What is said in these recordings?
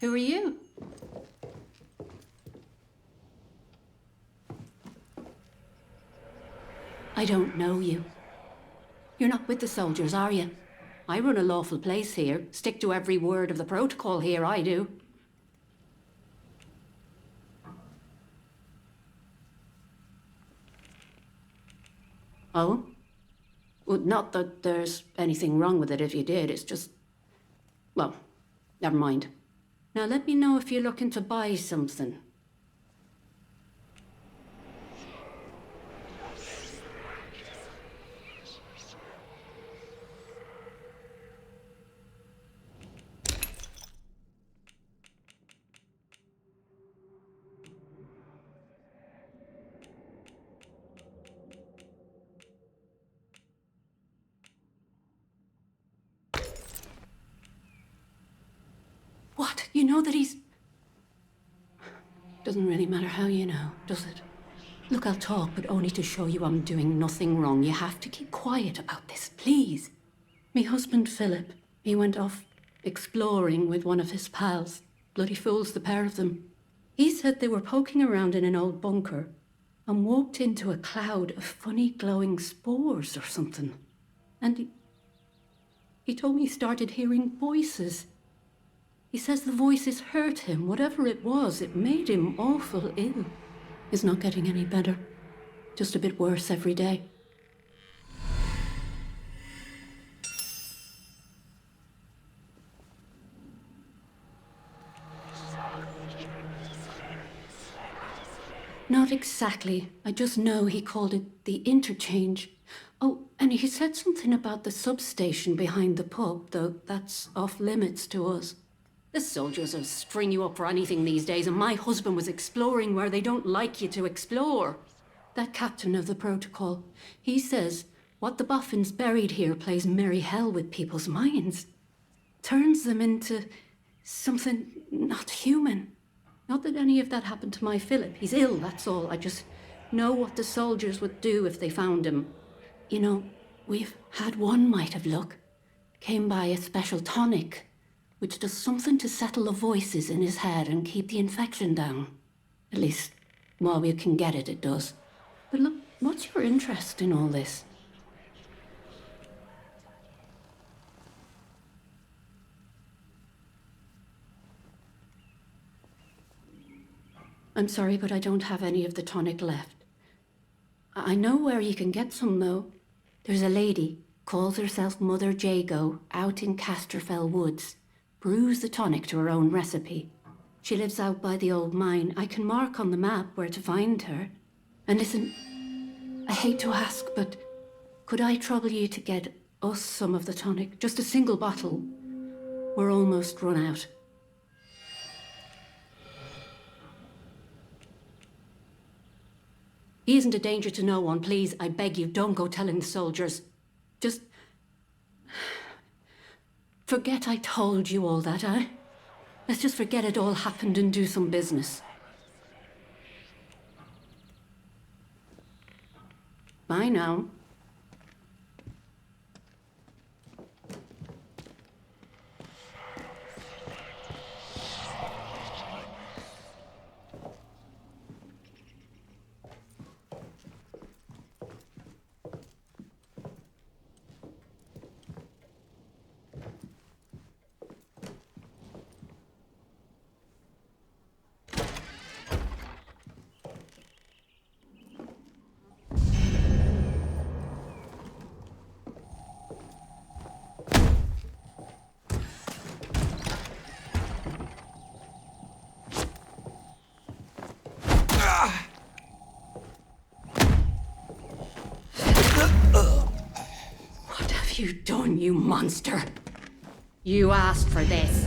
Who are you? I don't know you. You're not with the soldiers, are you? I run a lawful place here. Stick to every word of the protocol here, I do. Oh? Well, not that there's anything wrong with it if you did, it's just... Well, never mind. Now let me know if you're looking to buy something. What? You know that he's... Doesn't really matter how you know, does it? Look, I'll talk, but only to show you I'm doing nothing wrong. You have to keep quiet about this, please. Me husband, Philip, he went off exploring with one of his pals. Bloody fools, the pair of them. He said they were poking around in an old bunker and walked into a cloud of funny glowing spores or something. And he told me he started hearing voices. He says the voices hurt him. Whatever it was, it made him awful ill. He's not getting any better. Just a bit worse every day. Not exactly. I just know he called it the interchange. Oh, and he said something about the substation behind the pub, though that's off limits to us. The soldiers will string you up for anything these days, and my husband was exploring where they don't like you to explore. That captain of the protocol, he says what the boffins buried here plays merry hell with people's minds. Turns them into something not human. Not that any of that happened to my Philip. He's ill, that's all. I just know what the soldiers would do if they found him. You know, we've had one mite of luck. Came by a special tonic, which does something to settle the voices in his head and keep the infection down. At least, while we can get it, it does. But look, what's your interest in all this? I'm sorry, but I don't have any of the tonic left. I know where you can get some, though. There's a lady, calls herself Mother Jago, out in Casterfell Woods. Brews the tonic to her own recipe. She lives out by the old mine. I can mark on the map where to find her. And listen, I hate to ask, but could I trouble you to get us some of the tonic? Just a single bottle. We're almost run out. He isn't a danger to no one, please. I beg you, don't go telling the soldiers. Just... forget I told you all that, eh? Let's just forget it all happened and do some business. Bye now. What have you done, you monster? You asked for this.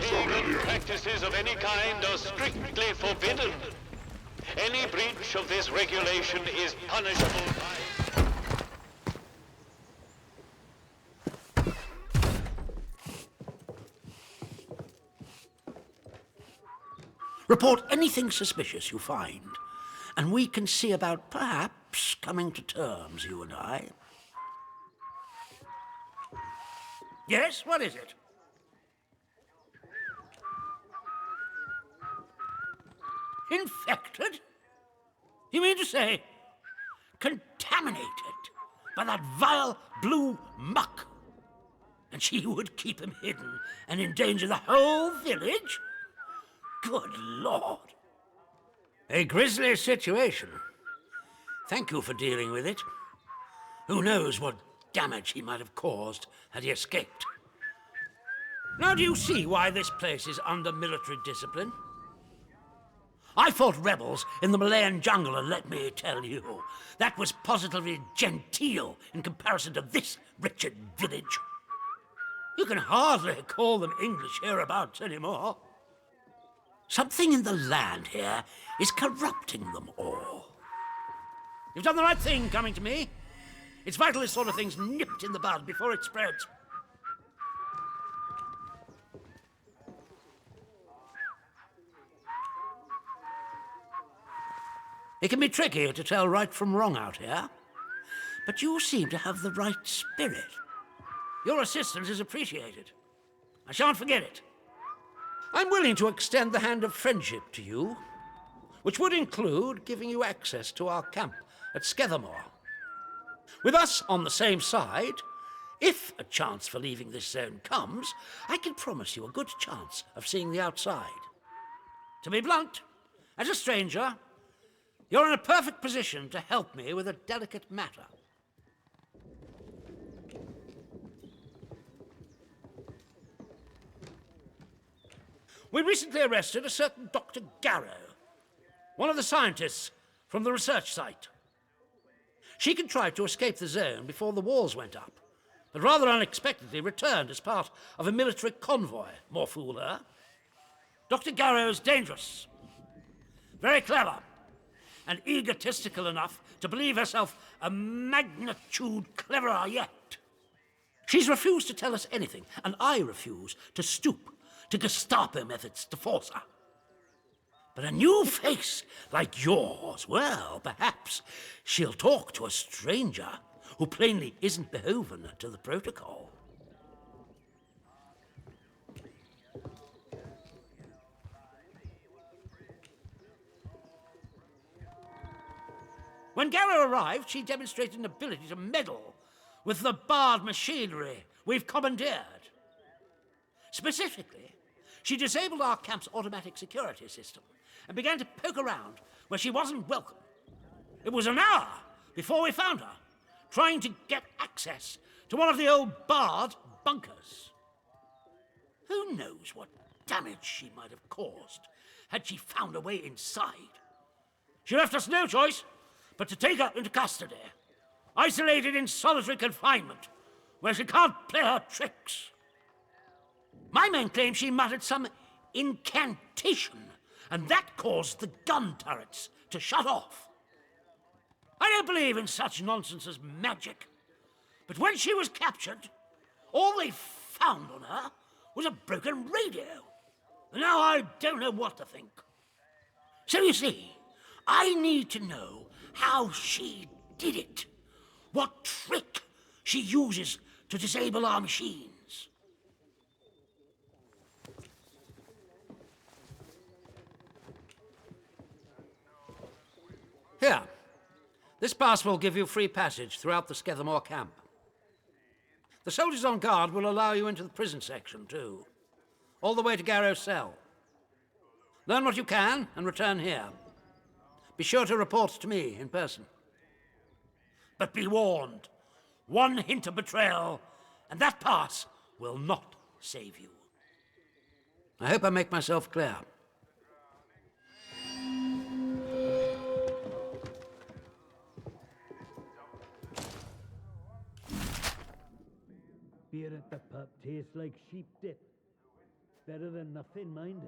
Pagan practices of any kind are strictly forbidden. Any breach of this regulation is punishable by... Report anything suspicious you find, and we can see about perhaps coming to terms, you and I. Yes, what is it? Infected? You mean to say contaminated by that vile blue muck? And she would keep him hidden and endanger the whole village? Good Lord. A grisly situation. Thank you for dealing with it. Who knows what damage he might have caused had he escaped. Now do you see why this place is under military discipline? I fought rebels in the Malayan jungle, and let me tell you, that was positively genteel in comparison to this wretched village. You can hardly call them English hereabouts anymore. Something in the land here is corrupting them all. You've done the right thing coming to me. It's vital this sort of thing's nipped in the bud before it spreads. It can be tricky to tell right from wrong out here, but you seem to have the right spirit. Your assistance is appreciated. I shan't forget it. I'm willing to extend the hand of friendship to you, which would include giving you access to our camp at Skethermore. With us on the same side, if a chance for leaving this zone comes, I can promise you a good chance of seeing the outside. To be blunt, as a stranger, you're in a perfect position to help me with a delicate matter. We recently arrested a certain Dr. Garrow, one of the scientists from the research site. She contrived to escape the zone before the walls went up, but rather unexpectedly returned as part of a military convoy. More fool her. Dr. Garrow's dangerous, very clever, and egotistical enough to believe herself a magnitude cleverer yet. She's refused to tell us anything, and I refuse to stoop to Gestapo methods to force her. But a new face like yours, well, perhaps she'll talk to a stranger who plainly isn't beholden to the protocol. When Garrow arrived, she demonstrated an ability to meddle with the barred machinery we've commandeered. Specifically, she disabled our camp's automatic security system and began to poke around where she wasn't welcome. It was an hour before we found her, trying to get access to one of the old barred bunkers. Who knows what damage she might have caused had she found a way inside. She left us no choice but to take her into custody, isolated in solitary confinement, where she can't play her tricks. My men claim she muttered some incantation, and that caused the gun turrets to shut off. I don't believe in such nonsense as magic, but when she was captured, all they found on her was a broken radio. And now I don't know what to think. So you see, I need to know how she did it, what trick she uses to disable our machines. Here, this pass will give you free passage throughout the Skethermore camp. The soldiers on guard will allow you into the prison section, too, all the way to Garrow's cell. Learn what you can and return here. Be sure to report to me in person. But be warned, one hint of betrayal, and that pass will not save you. I hope I make myself clear. Beer at the pub tastes like sheep dip. better than nothing, mind.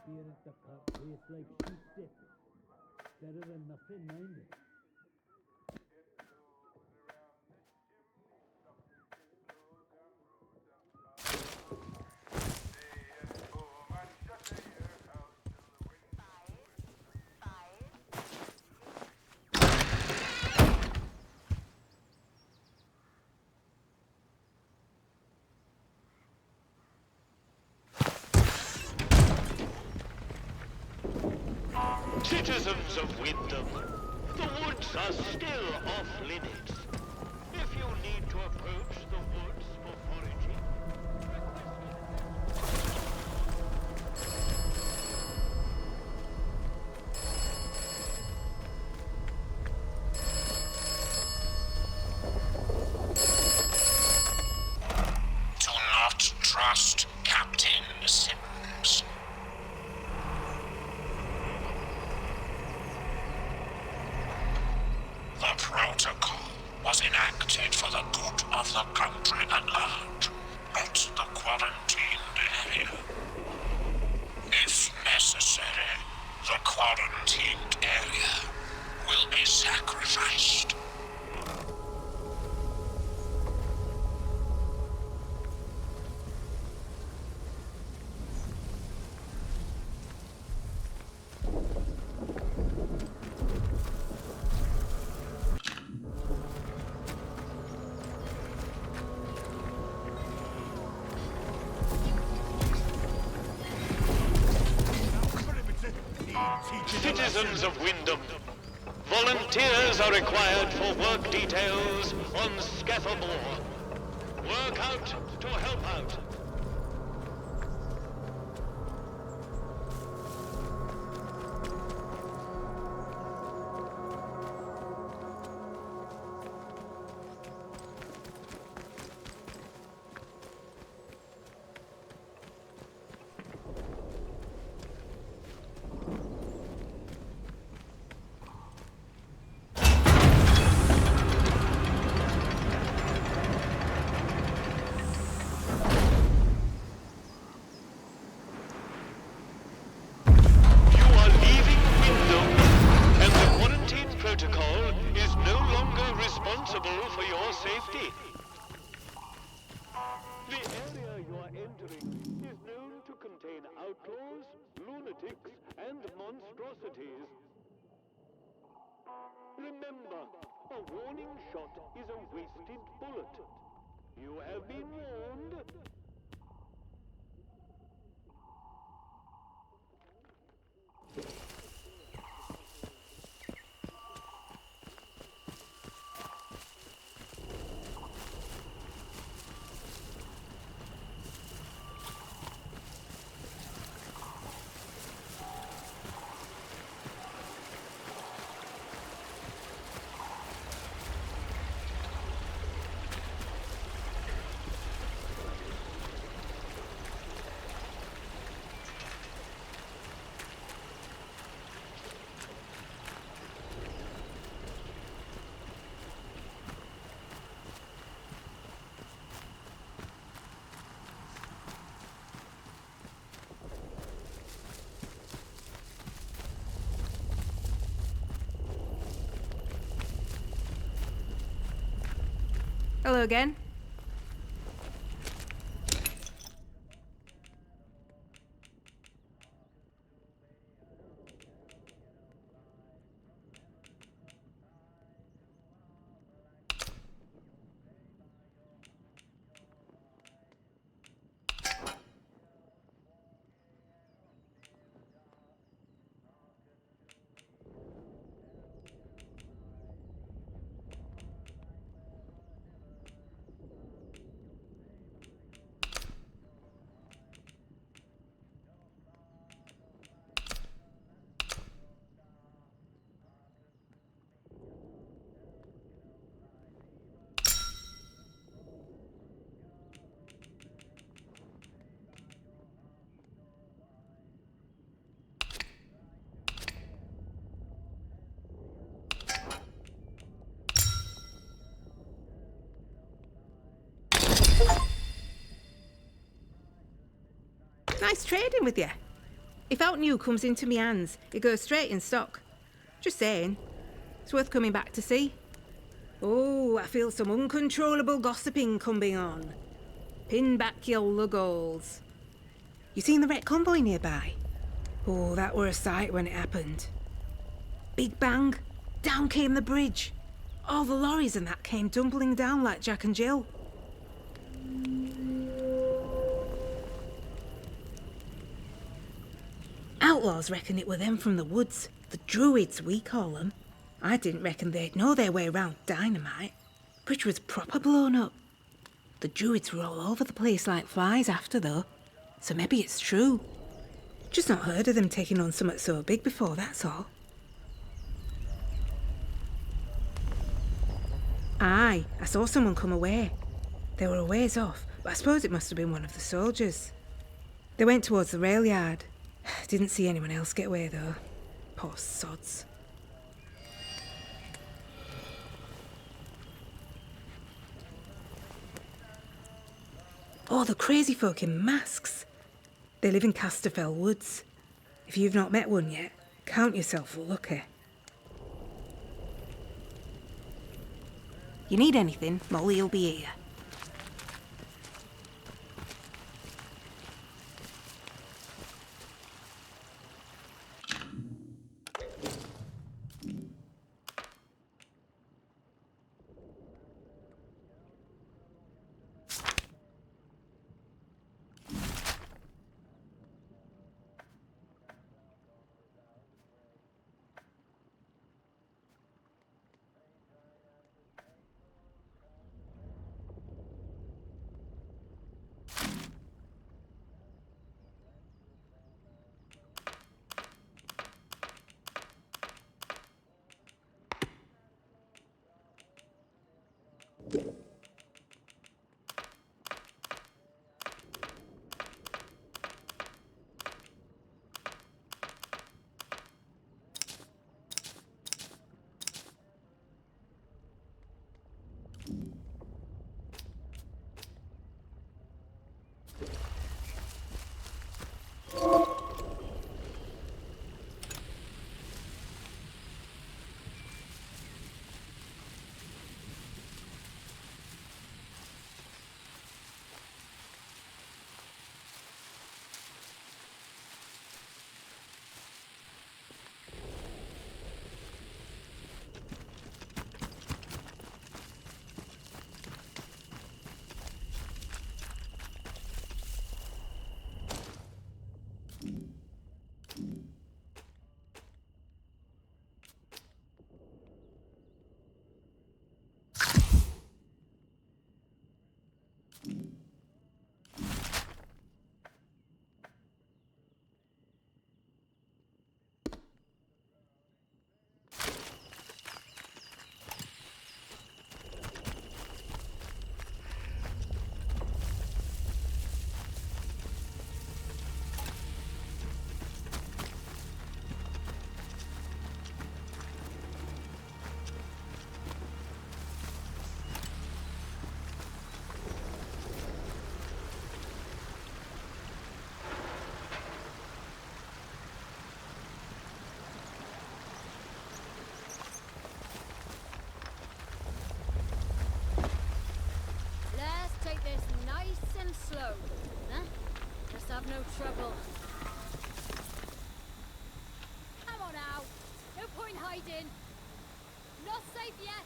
Beer at the pub tastes like sheep dip. Better than nothing, mind. Citizens of Wyndham, the woods are still off limits. If you need to approach the woods for foraging, Do not trust Captain Simmons. The protocol was enacted for the good of the country at large, not the quarantined area. If necessary, the quarantined area will be sacrificed. citizens of Wyndham, volunteers are required for work details on Scathamore. Work out to help out. Responsible for your safety. The area you are entering is known to contain outlaws, lunatics, and monstrosities. Remember, a warning shot is a wasted bullet. You have been warned. Hello again. Nice trading with you. If out new comes into me hands, it goes straight in stock. Just saying. It's worth coming back to see. Oh, I feel some uncontrollable gossiping coming on. Pin back your luggles. You seen the wreck convoy nearby? Oh, that were a sight when it happened. Big bang, down came the bridge. All the lorries and that came tumbling down like Jack and Jill. Outlaws reckon it were them from the woods. The druids, we call them. I didn't reckon they'd know their way round dynamite. Bridge was proper blown up. The druids were all over the place like flies after, though. So maybe it's true. Just not heard of them taking on something so big before, that's all. Aye, I saw someone come away. They were a ways off, but I suppose it must have been one of the soldiers. They went towards the rail yard. Didn't see anyone else get away, though. Poor sods. Oh, the crazy folk in masks. They live in Casterfell Woods. If you've not met one yet, count yourself lucky. You need anything, Molly'll be here. Slow, huh? Let's have no trouble. Come on now. No point hiding. Not safe yet.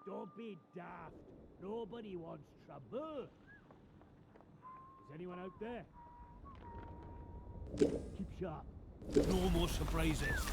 Don't be daft. Nobody wants trouble. Is anyone out there? Keep sharp. No more surprises.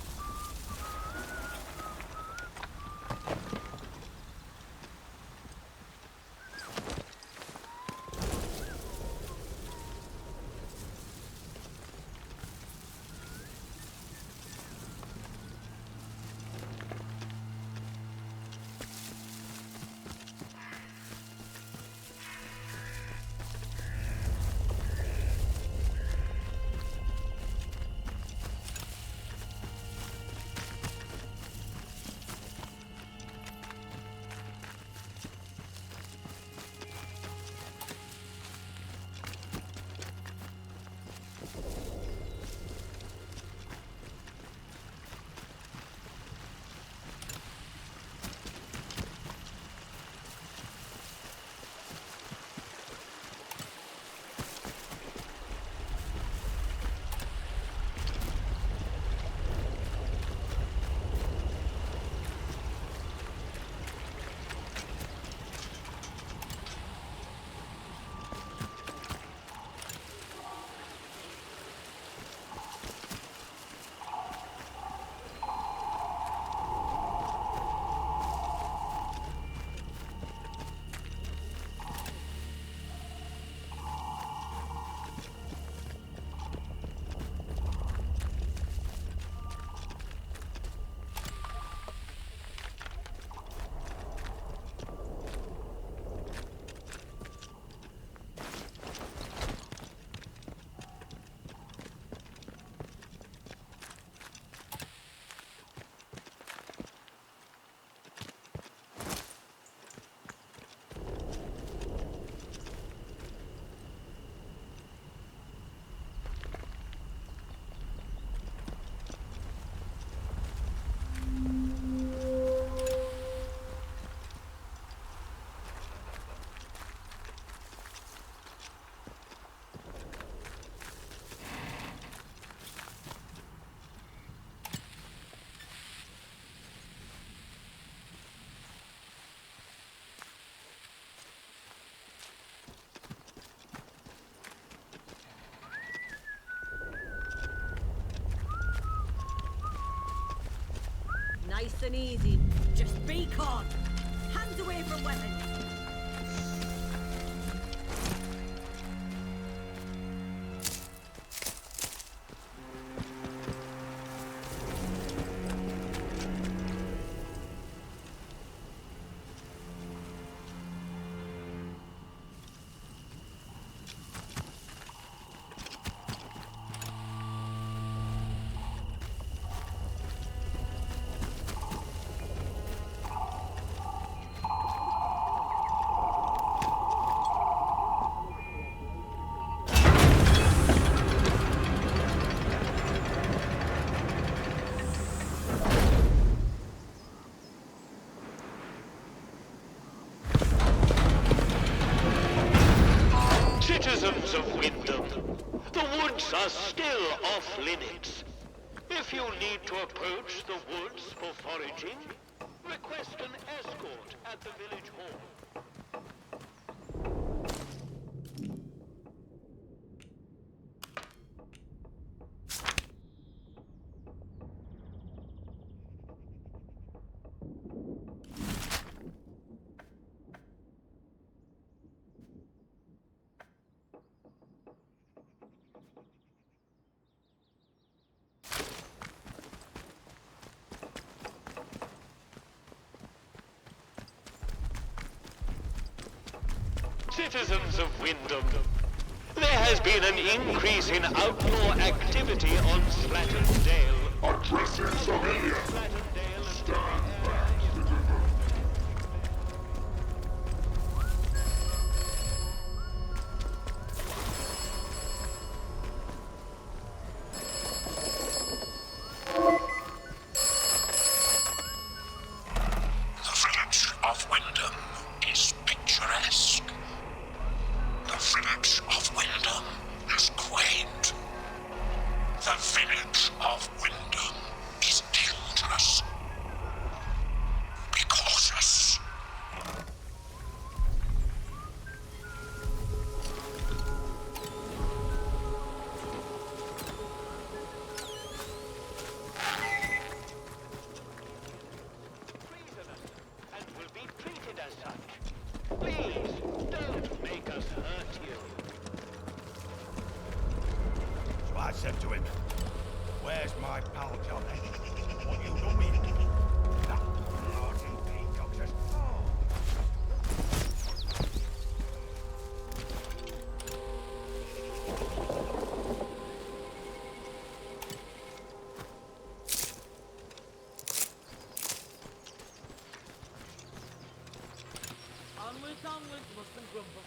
Nice and easy. Just be calm. Hands away from weapons. Citizens of Wyndham, the woods are still off limits. If you need to approach the woods for foraging, request an escort at the village hall. Citizens of Wyndham, there has been an increase in outlaw activity on Slattern Dale. Addressing civilians. Slattern Dale and Stand back, citizens. The village of Wyndham is picturesque. The village of Wyndham is quaint. The village of Wyndham is dangerous. Be cautious. prisoners and will be treated as such. Please, don't make us hurt you. So I said to him, "Where's my pal Johnny? What you done with him?" That bloody peacock says, "Oh." Onwards, mustn't grumble.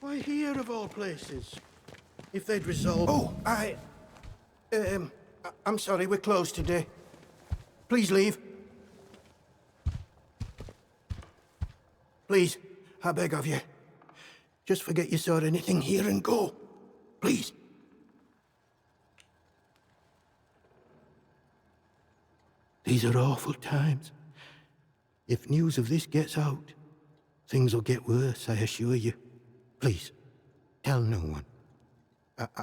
Why here of all places? If they'd resolved... Oh, I'm sorry, we're closed today. Please leave. Please, I beg of you. Just forget you saw anything here and go. Please. These are awful times. If news of this gets out, things will get worse, I assure you. Please, tell no one.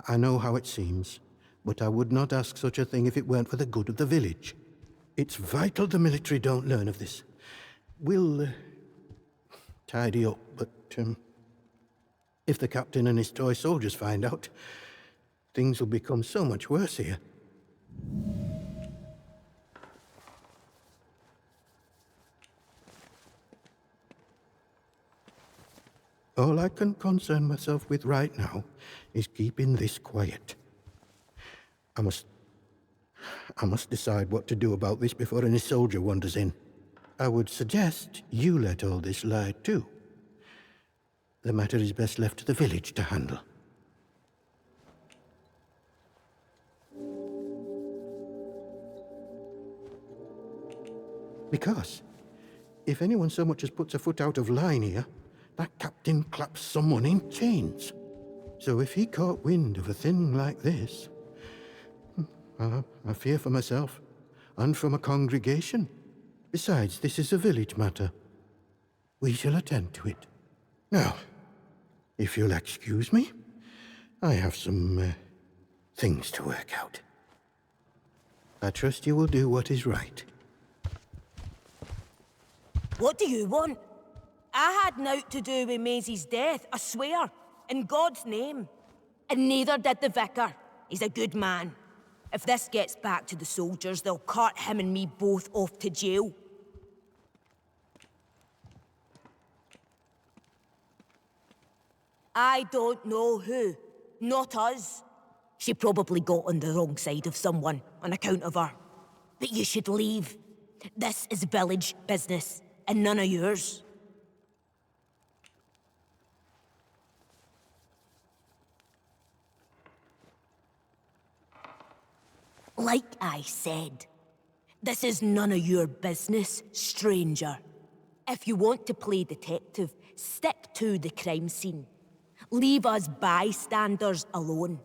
I know how it seems. but I would not ask such a thing if it weren't for the good of the village. It's vital the military don't learn of this. We'll tidy up, but if the captain and his toy soldiers find out, things will become so much worse here. All I can concern myself with right now is keeping this quiet. I must decide what to do about this before any soldier wanders in. I would suggest you let all this lie too. The matter is best left to the village to handle. Because if anyone so much as puts a foot out of line here, that captain claps someone in chains. So if he caught wind of a thing like this, I fear for myself, and for my congregation. Besides, this is a village matter. We shall attend to it. Now, if you'll excuse me, I have some things to work out. I trust you will do what is right. What do you want? I had naught to do with Maisie's death, I swear, in God's name. And neither did the vicar. He's a good man. If this gets back to the soldiers, they'll cart him and me both off to jail. I don't know who. Not us. She probably got on the wrong side of someone on account of her. But you should leave. This is village business, and none of yours. Like I said, this is none of your business, stranger. If you want to play detective, stick to the crime scene. Leave us bystanders alone.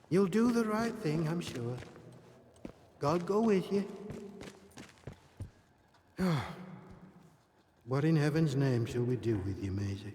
You'll do the right thing, I'm sure. God go with you. What in heaven's name shall we do with you, Maisie?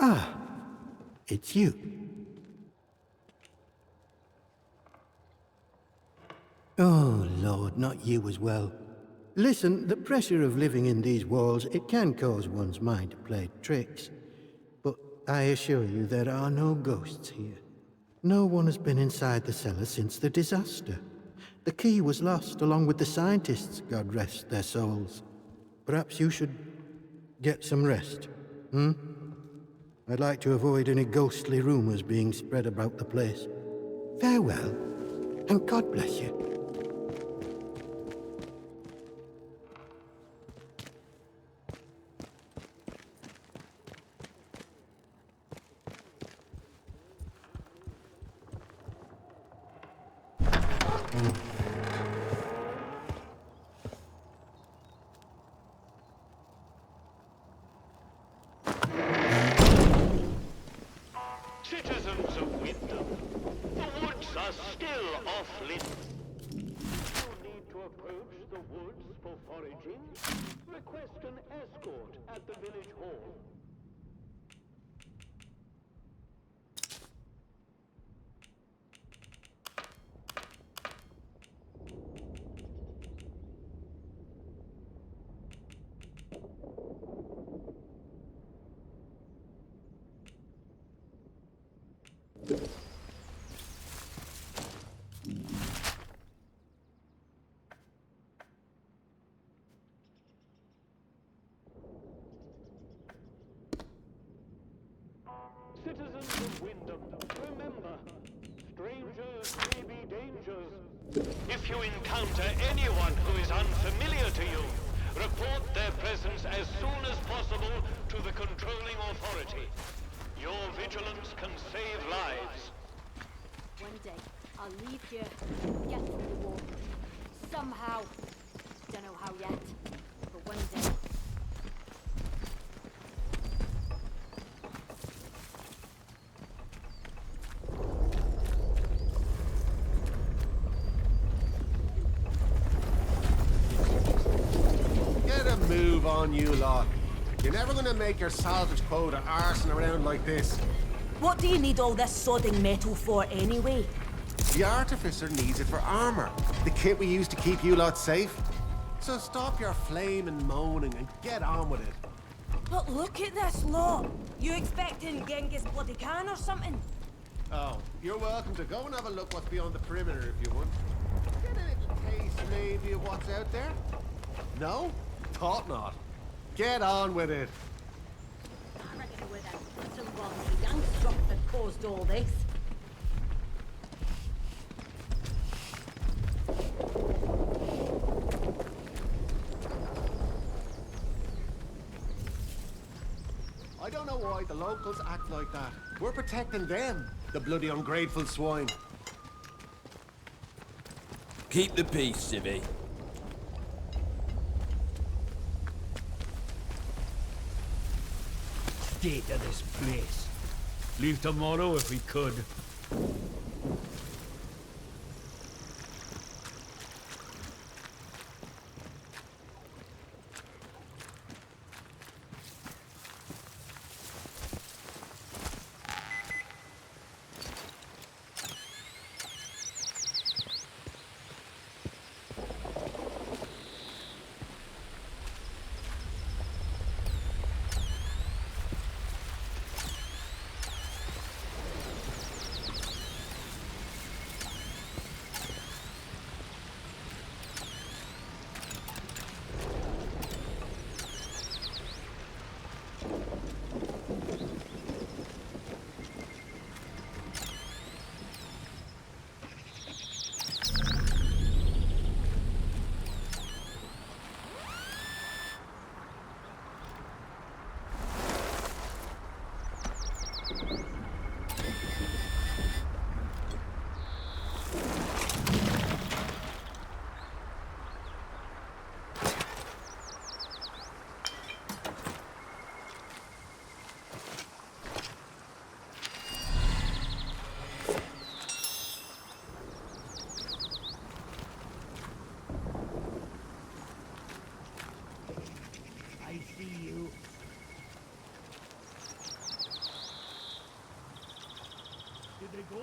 Ah, it's you. Oh, Lord, not you as well. Listen, the pressure of living in these walls, it can cause one's mind to play tricks. But I assure you there are no ghosts here. No one has been inside the cellar since the disaster. The key was lost along with the scientists, God rest their souls. Perhaps you should get some rest, hmm? I'd like to avoid any ghostly rumors being spread about the place. Farewell, and God bless you. Citizens of Wyndham, the woods are still off-limits. If you need to approach the woods for foraging, request an escort at the village hall. Citizens of Wyndham, remember, strangers may be dangers. If you encounter anyone who is unfamiliar to you, report their presence as soon as possible to the controlling authority. Your vigilance can save lives. One day, I'll leave here, get through the wall. Somehow. Don't know how yet, but one day. Get a move on, you lot. You're never gonna make your salvage quota arsing around like this. What do you need all this sodding metal for anyway? The Artificer needs it for armor. The kit we use to keep you lot safe. So stop your flaming moaning and get on with it. But look at this lot. You expecting Genghis bloody Khan or something? Oh, you're welcome to go and have a look what's beyond the perimeter if you want. Get a little taste, maybe, of what's out there? No? Thought not. Get on with it. I reckon it was that little young strop that caused all this. I don't know why the locals act like that. We're protecting them, the bloody ungrateful swine. Keep the peace, Civvy. State of this place. Leave tomorrow if we could. I see you. Did they go?